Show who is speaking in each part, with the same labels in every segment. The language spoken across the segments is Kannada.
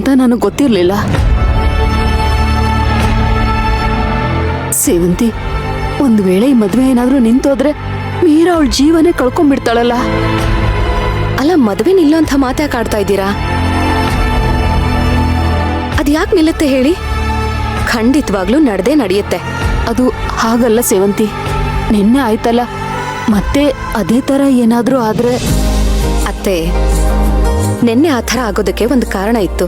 Speaker 1: ಅಂತ ನನಗೆ ಗೊತ್ತಿರ್ಲಿಲ್ಲ. ಸೇವಂತಿ, ಒಂದು ವೇಳೆ ಈ ಮದ್ವೆ ಏನಾದ್ರೂ ನಿಂತೋದ್ರೆ ಮೀರಾ ಅವಳ ಜೀವನೇ ಕಳ್ಕೊಂಡ್ಬಿಡ್ತಾಳಲ್ಲ.
Speaker 2: ಅಲ್ಲ, ಮದ್ವೆ ನಿಲ್ಲೋ ಅಂತ ಮಾತಾಕ್ ಆಡ್ತಾ ಇದ್ದೀರಾ? ಅದ್ಯಾಕೆ ನಿಲ್ಲುತ್ತೆ ಹೇಳಿ? ಖಂಡಿತವಾಗ್ಲೂ ನಡೆದೇ ನಡೆಯುತ್ತೆ.
Speaker 1: ಅದು ಹಾಗಲ್ಲ ಸೇವಂತಿ, ನಿನ್ನೆ ಆಯ್ತಲ್ಲ, ಮತ್ತೆ ಅದೇ ತರ ಏನಾದ್ರೂ ಆದ್ರೆ?
Speaker 2: ಅತ್ತೆ, ನಿನ್ನೆ ಆ ಥರ ಆಗೋದಕ್ಕೆ ಒಂದು ಕಾರಣ ಇತ್ತು.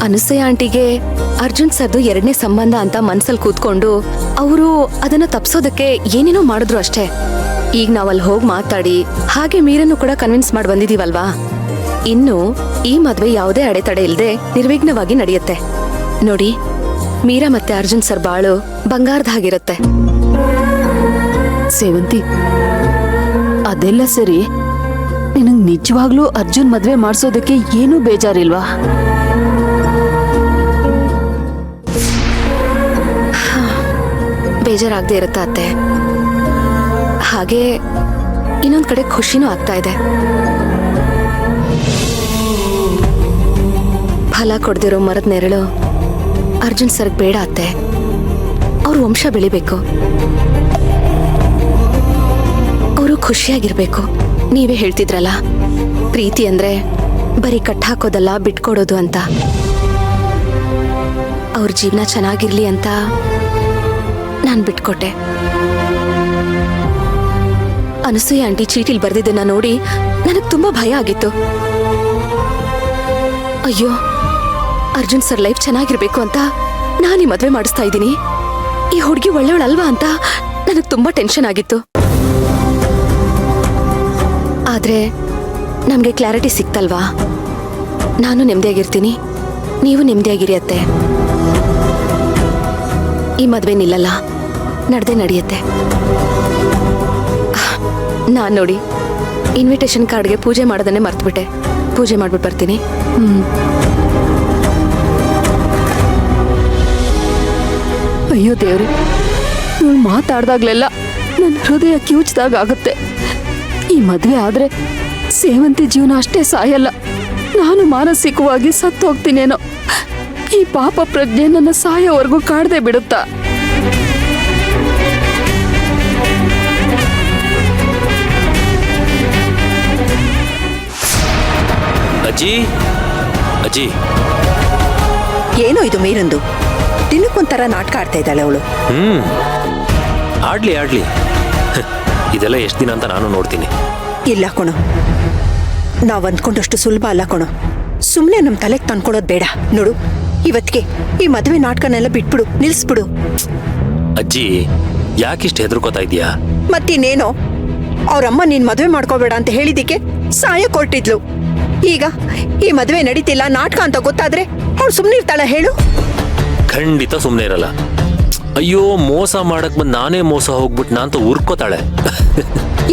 Speaker 2: ಅನಸೂಯ ಆಂಟಿಗೆ ಅರ್ಜುನ್ ಸರ್ದು 2ನೇ ಸಂಬಂಧ ಅಂತ ಮನ್ಸಲ್ಲಿ ಕೂತ್ಕೊಂಡು ಅವರು ಅದನ್ನ ತಪ್ಸೋದಕ್ಕೆ ಏನೇನೋ ಮಾಡಿದ್ರು ಅಷ್ಟೇ. ಈಗ ನಾವಲ್ಲಿ ಹೋಗಿ ಮಾತಾಡಿ ಹಾಗೆ ಮೀರನ್ನು ಕೂಡ ಕನ್ವಿನ್ಸ್ ಮಾಡಿ ಬಂದಿದೀವಲ್ವಾ. ಇನ್ನು ಈ ಮದ್ವೆ ಯಾವುದೇ ಅಡೆತಡೆ ಇಲ್ಲದೆ ನಿರ್ವಿಘ್ನವಾಗಿ ನಡೆಯುತ್ತೆ ನೋಡಿ. ಮೀರಾ ಮತ್ತೆ ಅರ್ಜುನ್ ಸರ್ ಬಾಳು ಬಂಗಾರದ ಹಾಗಿರುತ್ತೆ.
Speaker 1: ಸೇವಂತಿ, ಅದೆಲ್ಲ ಸರಿ, ನಿನಗ್ ನಿಜವಾಗ್ಲೂ ಅರ್ಜುನ್ ಮದ್ವೆ ಮಾಡ್ಸೋದಕ್ಕೆ ಏನೂ ಬೇಜಾರಿಲ್ವಾ?
Speaker 2: ಬೇಜಾರಾಗದೆ ಇರುತ್ತ ಅತ್ತೆ. ಹಾಗೆ ಇನ್ನೊಂದ್ ಕಡೆ ಖುಷಿನೂ ಆಗ್ತಾ ಇದೆ. ಫಲ ಕೊಡ್ದಿರೋ ಮರದ ನೆರಳು ಅರ್ಜುನ್ ಸರ್ಗ್ ಬೇಡ ಅತ್ತೆ. ಅವ್ರ ವಂಶ ಬೆಳಿಬೇಕು, ಅವರು ಖುಷಿಯಾಗಿರ್ಬೇಕು. ನೀವೇ ಹೇಳ್ತಿದ್ರಲ್ಲ, ಪ್ರೀತಿ ಅಂದ್ರೆ ಬರೀ ಕಟ್ಟಾಕೋದಲ್ಲ, ಬಿಟ್ಕೊಡೋದು ಅಂತ. ಅವ್ರ ಜೀವನ ಚೆನ್ನಾಗಿರ್ಲಿ ಅಂತ ನಾನ್ ಬಿಟ್ಕೊಟ್ಟೆ. ಅನಸೂಯ ಆಂಟಿ ಚೀಟಿಲ್ ಬರ್ದಿದ್ದನ್ನ ನೋಡಿ ನನಗ್ ತುಂಬಾ ಭಯ ಆಗಿತ್ತು. ಅಯ್ಯೋ, ಅರ್ಜುನ್ ಸರ್ ಲೈಫ್ ಚೆನ್ನಾಗಿರ್ಬೇಕು ಅಂತ ನಾನು ಈ ಮದ್ವೆ ಮಾಡಿಸ್ತಾ ಇದ್ದೀನಿ. ಈ ಹುಡುಗಿ ಒಳ್ಳೆಯವಳಲ್ವಾ ಅಂತ ನನಗ್ ತುಂಬಾ ಟೆನ್ಷನ್ ಆಗಿತ್ತು. ಆದ್ರೆ ನಮ್ಗೆ ಕ್ಲಾರಿಟಿ ಸಿಕ್ತಲ್ವಾ? ನಾನು ನೆಮ್ಮದಿಯಾಗಿರ್ತೀನಿ, ನೀವು ನೆಮ್ಮದಿಯಾಗಿರಿ ಅತ್ತೆ. ಈ ಮದ್ವೆ ನಿಲ್ಲಲ್ಲ, ನಡೆದೇ ನಡೆಯುತ್ತೆ. ನಾನ್ ನೋಡಿ ಇನ್ವಿಟೇಷನ್ ಕಾರ್ಡ್ಗೆ ಪೂಜೆ ಮಾಡೋದನ್ನೇ ಮರ್ತ್ಬಿಟ್ಟೆ. ಪೂಜೆ ಮಾಡ್ಬಿಟ್ಟು ಬರ್ತೀನಿ.
Speaker 1: ಅಯ್ಯೋ ದೇವ್ರಿ, ಇವಳು ಮಾತಾಡ್ದಾಗ್ಲೆಲ್ಲ ನನ್ನ ಹೃದಯ ಕಿವುಚ್ದಾಗ ಆಗುತ್ತೆ. ಈ ಮದ್ವೆ ಆದ್ರೆ ಸೇವಂತಿ ಜೀವನ ಅಷ್ಟೇ ಸಾಯಲ್ಲ, ನಾನು ಮಾನಸಿಕವಾಗಿ ಸತ್ತು ಹೋಗ್ತೀನೇನೋ. ಈ ಪಾಪ ಪ್ರಜ್ಞೆ ನನ್ನ ಸಾಯೋವರೆಗೂ ಕಾಡದೆ ಬಿಡುತ್ತಾ?
Speaker 3: ಅಜ್ಜಿ, ಅಜ್ಜಿ,
Speaker 4: ಏನೋ ಇದು ಮೀರಂದು ದಿನಕ್ಕೊಂಥರ ನಾಟಕ ಆಡ್ತಾ ಇದ್ದಾಳೆ ಅವಳು.
Speaker 3: ಆಡ್ಲಿ ಆಡ್ಲಿ, ಇದೆಲ್ಲ ಎಷ್ಟು ದಿನ ಅಂತ ನಾನು ನೋಡ್ತೀನಿ.
Speaker 4: ಇಲ್ಲ ಕೊಣೋ, ನಾವ್ ಅಂದ್ಕೊಂಡಷ್ಟು ಸುಲಭ ಅಲ್ಲ ಕೊಣೋ. ಸುಮ್ನೆ ನಮ್ ತಲೆಗೆ ತಂದ್ಕೊಳೋದ್ ಬೇಡ. ನೋಡು, ಇವತ್ತಿಗೆ ಈ ಮದುವೆ ನಾಟಕನೆಲ್ಲ ಬಿಟ್ಬಿಡು, ನಿಲ್ಸ್ಬಿಡು.
Speaker 3: ಅಜ್ಜಿ, ಯಾಕಿಷ್ಟು ಹೆದರ್ಕೋತಾ ಇದೀಯಾ?
Speaker 4: ಮತ್ತಿನ್ನೇನೋ, ಅವ್ರಮ್ಮ ನೀನ್ ಮದುವೆ ಮಾಡ್ಕೋಬೇಡ ಅಂತ ಹೇಳಿದಿಕ್ಕೆ ಸಹಾಯ ಕೊಟ್ಟಿದ್ಲು. ಈಗ ಈ ಮದುವೆ ನಡೀತಿಲ್ಲ, ನಾಟಕ ಅಂತ ಗೊತ್ತಾದ್ರೆ ಅವಳು ಸುಮ್ನೆ ಇರ್ತಾಳ ಹೇಳು?
Speaker 3: ಖಂಡಿತ ಸುಮ್ನೆ ಇರಲ್ಲ. ಅಯ್ಯೋ, ಮೋಸ ಮಾಡಕ್ ಬಂದ್ ನಾನೇ ಮೋಸ ಹೋಗ್ಬಿಟ್ನಾ ಅಂತ ಉರ್ಕೋತಾಳೆ.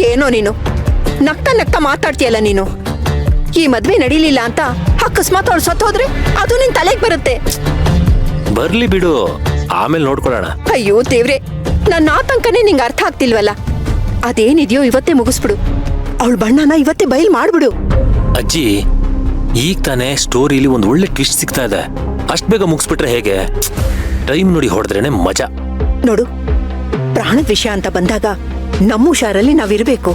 Speaker 4: ಏನೋ ನೀನು ನಗ್ತಾ ನಗ್ತಾ ಮಾತಾಡ್ತೀಯಲ್ಲ ನೀನು. ಈ ಮದ್ವೆ ನಡೀಲಿಲ್ಲ ಅಂತ ಅಕಸ್ಮಾತ್ ಅವಳು ಸತ್ತೋದ್ರೆ ಅದು ನಿನ್ ತಲೆಗೆ ಬರುತ್ತೆ.
Speaker 3: ಬರ್ಲಿ ಬಿಡು, ಆಮೇಲೆ ನೋಡ್ಕೊಳ್ಳೋಣ.
Speaker 4: ಅಯ್ಯೋ ದೇವ್ರೆ, ನನ್ನ ಆತಂಕನೇ ನಿಂಗೆ ಅರ್ಥ ಆಗ್ತಿಲ್ವಲ್ಲ. ಅದೇನಿದೆಯೋ ಇವತ್ತೇ ಮುಗಿಸ್ಬಿಡು. ಅವಳ ಬಣ್ಣನ ಇವತ್ತೇ ಬಯಲ್ ಮಾಡ್ಬಿಡು.
Speaker 3: ಅಜ್ಜಿ, ಈಗ ತಾನೇ ಸ್ಟೋರಿಲಿ ಒಂದು ಒಳ್ಳೆ ಟ್ವಿಸ್ಟ್ ಸಿಗ್ತಾ ಇದೆ. ಅಷ್ಟ್ ಬೇಗ ಮುಗಿಸ್ಬಿಟ್ರೆ ಹೇಗೆ? ಟೈಮ್ ನೋಡಿ ಹೊಡೆದ್ರೇನೆ ಮಜಾ.
Speaker 4: ನೋಡು, ಪ್ರಾಣದ ವಿಷಯ ಅಂತ ಬಂದಾಗ ನಮ್ಮ ಹುಷಾರಲ್ಲಿ ನಾವಿರ್ಬೇಕು.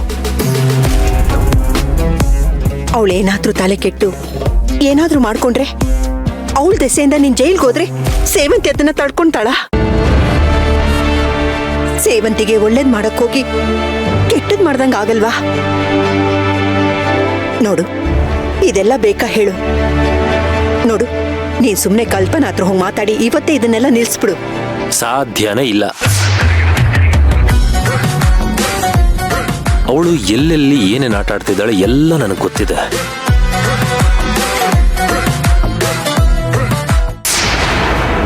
Speaker 4: ಅವಳೇನಾದ್ರೂ ತಲೆ ಕೆಟ್ಟು ಏನಾದ್ರೂ ಮಾಡ್ಕೊಂಡ್ರೆ, ಅವಳ ದೆಸೆಯಿಂದ ನೀನ್ ಜೈಲ್ಗೆ ಹೋದ್ರೆ ಸೇವಂತಿ ಅದನ್ನ ತಡ್ಕೊಂತಾಳ? ಸೇವಂತಿಗೆ ಒಳ್ಳೇದ್ ಮಾಡಕ್ ಹೋಗಿ ಕೆಟ್ಟದ್ ಮಾಡ್ದಂಗ ಆಗಲ್ವಾ? ನೋಡು, ಇದೆಲ್ಲ ಬೇಕಾ ಹೇಳು? ನೋಡು, ನೀನ್ ಸುಮ್ನೆ ಕಲ್ಪನಾ ಹತ್ರ ಹೋಗಿ ಮಾತಾಡಿ ಇವತ್ತೇ ಇದನ್ನೆಲ್ಲ ನಿಲ್ಸ್ಬಿಡು.
Speaker 3: ಸಾಧ್ಯನೇ ಇಲ್ಲ. ಅವಳು ಎಲ್ಲೆಲ್ಲಿ ಏನೇನು ಆಟ ಆಡ್ತಿದ್ದಾಳೆ ಎಲ್ಲ ನನಗೆ ಗೊತ್ತಿದೆ.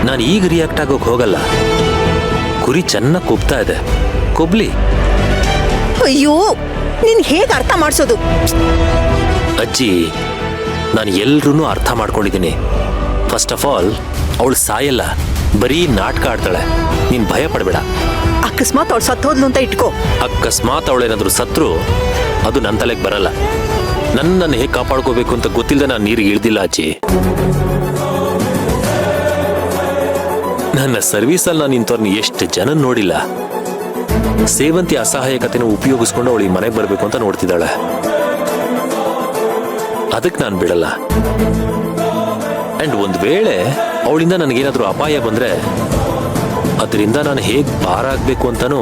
Speaker 3: ನಾನು ಈಗ ರಿಯಾಕ್ಟ್ ಆಗೋಕ್ ಹೋಗಲ್ಲ. ಕುರಿ ಚೆನ್ನಾಗಿ ಕೊಬ್ತಾ ಇದೆ, ಕೊಬ್ಲಿ.
Speaker 4: ಅಯ್ಯೋ, ನೀನ್ ಹೇಗ್ ಅರ್ಥ ಮಾಡ್ಸೋದು?
Speaker 3: ಅಜ್ಜಿ, ನಾನು ಎಲ್ರೂ ಅರ್ಥ ಮಾಡ್ಕೊಂಡಿದ್ದೀನಿ. ಫಸ್ಟ್ ಆಫ್ ಆಲ್, ಅವಳು ಸಾಯಲ್ಲ, ಬರೀ ನಾಟಕ ಆಡ್ತಾಳೆ. ನೀನ್ ಭಯ ಪಡಬೇಡ.
Speaker 4: ಅಕಸ್ಮಾತ್ ಅವಳು ಸತ್ತೋದ್ಲು ಅಂತ ಇಟ್ಕೋ.
Speaker 3: ಅಕಸ್ಮಾತ್ ಅವಳೇನಾದ್ರೂ ಸತ್ರು ಅದು ನನ್ನ ತಲೆಗೆ ಬರಲ್ಲ. ನನ್ನನ್ನು ಹೇಗೆ ಕಾಪಾಡ್ಕೋಬೇಕು ಅಂತ ಗೊತ್ತಿಲ್ಲದೆ ನಾನು ನೀರಿಗೆ ಇಳ್ದಿಲ್ಲ ಅಜ್ಜಿ. ನನ್ನ ಸರ್ವೀಸಲ್ಲಿ ನಾನು ಇಂಥವ್ರನ್ನ ಎಷ್ಟು ಜನ ನೋಡಿಲ್ಲ. ಸೇವಂತಿ ಅಸಹಾಯಕತೆನ ಉಪಯೋಗಿಸ್ಕೊಂಡು ಅವಳಿಗೆ ಮನೆಗೆ ಬರಬೇಕು ಅಂತ ನೋಡ್ತಿದ್ದಾಳೆ. ಅದಕ್ಕೆ ನಾನು ಬಿಡಲ್ಲ. ಅಂಡ್ ಒಂದ್ ವೇಳೆ ಅವಳಿಂದ ನನಗೇನಾದ್ರೂ ಅಪಾಯ ಬಂದ್ರೆ ಅದರಿಂದ ನಾನು ಹೇಗ್ ಪಾರ ಆಗ್ಬೇಕು ಅಂತಾನೂ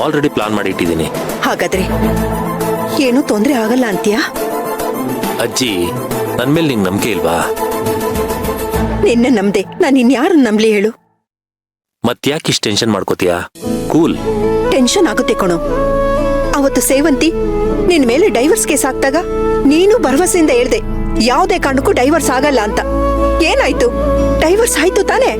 Speaker 3: ಆಲ್ರೆಡಿ ಪ್ಲಾನ್ ಮಾಡಿ ಇಟ್ಟಿದ್ದೀನಿ.
Speaker 4: ಹಾಗಾದ್ರೆ ಏನೂ ತೊಂದ್ರೆ ಆಗಲ್ಲ ಅಂತೀಯಾ?
Speaker 3: ಅಜ್ಜಿ, ನನ್ ಮೇಲೆ ನಿಂಗೆ ನಂಬಿಕೆ ಇಲ್ವಾ?
Speaker 4: ನಿನ್ನೆ ನಮ್ದೆ, ನಾನು ಇನ್ಯಾರನ್ನ ನಂಬ್ಲಿ ಹೇಳು?
Speaker 3: ಮತ್ತ್ಯಾಕೆ ಇಷ್ಟು ಟೆನ್ಷನ್ ಮಾಡ್ಕೋತೀಯಾ? ಕೂಲ್.
Speaker 4: ಟೆನ್ಷನ್ ಆಗುತ್ತೆ ಕಣೋ. ಅವತ್ತು ಸೇವಂತಿ ನಿನ್ ಮೇಲೆ ಡೈವರ್ಸ್ ಕೇಸ್ ಹಾಕ್ದಾಗ ನೀನು ಭರವಸೆಯಿಂದ ಹೇಳ್ದೆ ಯಾವುದೇ ಕಾರಣಕ್ಕೂ ಡೈವರ್ಸ್ ಆಗಲ್ಲ ಅಂತ. ಏನಾಯ್ತು? ಡೈವರ್ಸ್ ಆಯ್ತು ತಾನೇ?